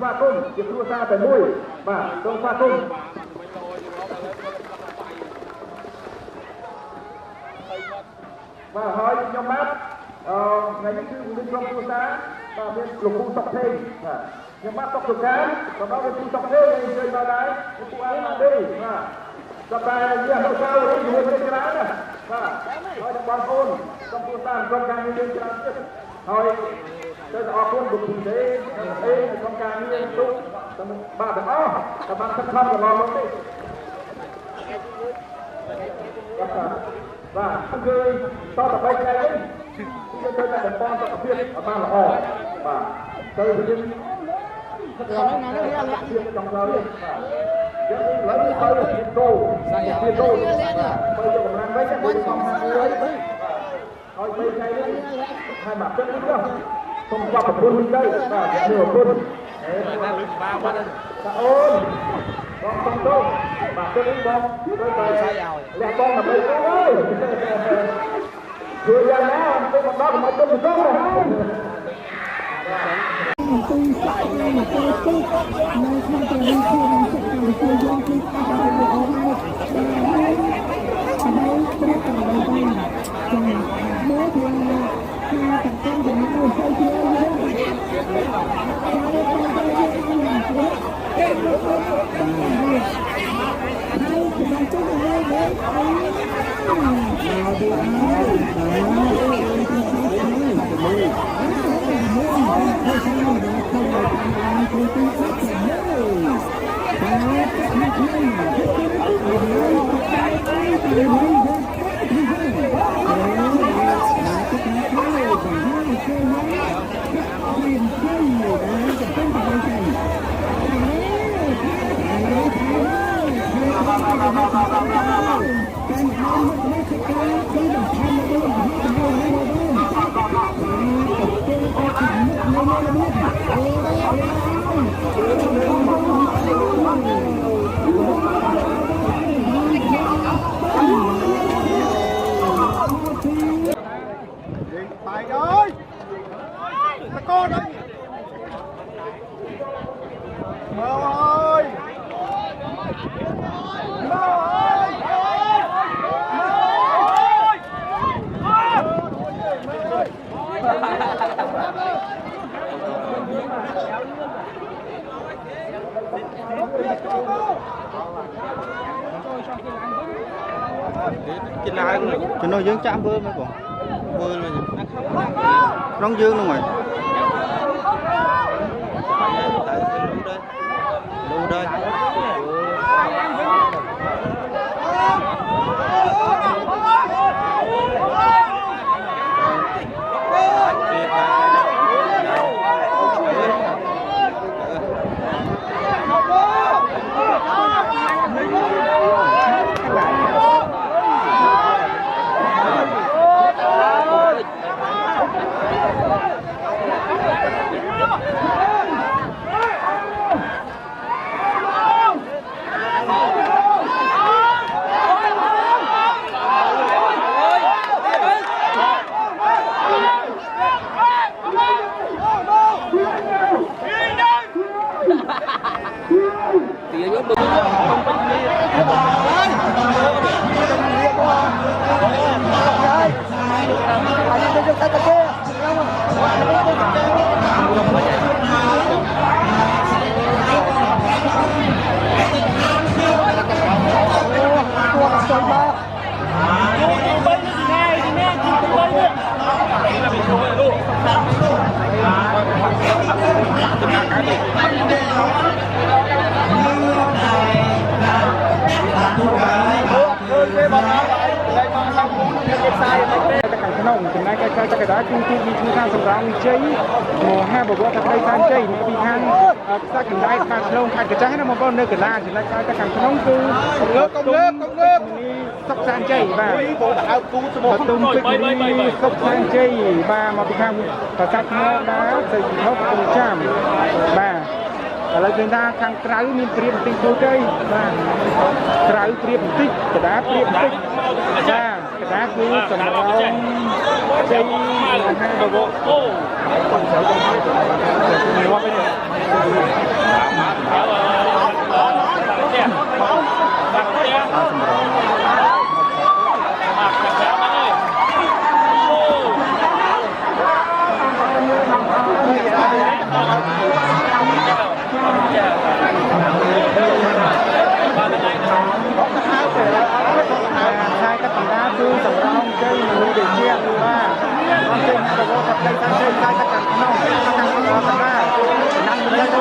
ស្វាគមន៍ជាគ្រួសារតែមួយបាទសូមស្វាគមន៍បាទហើយខ្ញុំបាទថ្ងៃនេះគឺមានក្រុមគ្រួសារបាទមានលោកពូសុកថេងបាទខ្ញុំបាទសុកសុខាក៏ដល់លោកពូសុកថេងអញ្ជើញមកដែរលោកពូអានមកទេបាទក៏តែជាលោកសៅរីជាមួយគ្នាច្រើនណាបាទហើយបងប្អូនក្រុមគ្រួសារក្រុមការងារយើងច្រើនទៀតហើយទៅអរគុណលោកពូទេក្រុមការងារទុកបាទទាំងអស់ក៏បានខិតខំកន្លងមកទេបាទគឺតទៅ3ថ្ងៃនេះគឺទៅតែបំពន់សុខភាពឲ្យបានល្អបាទទៅយើងទៅចង់ឡើយយើងឡើងទៅទៀតគោទៀតគោទៅយកកម្លាំងវិញទៅសំខាន់មួយហើយ3ថ្ងៃនេះហើយមកទឹកនេះទៅសូមស្វាគមន៍វិញទៅបាទជឿអរគុណបាទអូនបងសុំទោសបាទទៅនេះបងទៅតែលះបង់ដើម្បីទៅអើយគឺយ៉ាងណាទៅមកដល់មកទៅទៅហើយទីសាច់នៅមកទៅទីនៅក្នុងទីនេះគឺនឹងចិត្តទៅជួយយើងទីអស់ទៅអស់មកហើយប្រាប់ទៅដល់វិញចាមកពីការតកង់ជាមួយទៅជួយយើងចំណុចយើងចាក់វើមកបងវើវិញក្នុងយើងហ្នឹងហើយលូដែរក្នុងចំណែកឯកដាគឺខាងសម្រាប់ជ័យមហាបវរថាដីខាងជ័យនៅពីខាងខ្សាច់កណ្ដាលខាងក្នុងខេត្តកញ្ចេះណាបងប្អូននៅកណ្ដាលចំណែកឯខាងក្នុងគឺលើកសុកសានជ័យបាទបងទៅហៅគូស្មោះទុំពេជ្រនេះសុកសានជ័យបាទមកពីខាងប្រាសាទថ្មដែរទៅក្នុងកំចាមបាទឥឡូវឃើញថាខាងក្រៅមានព្រៀបបន្តិចទៅទេបាទក្រៅព្រៀបបន្តិចកណ្ដាលព្រៀបបន្តិចបាទកណ្ដាលគឺសម្រាប់ជ័យមហាបវរអូគាត់ត្រូវទៅងាប់ទេ งนะบอกว่ากับได้ตั้งใจได้ตั้งแต่น้องตั้งแต่น้องตั้งแต่นั่งเลย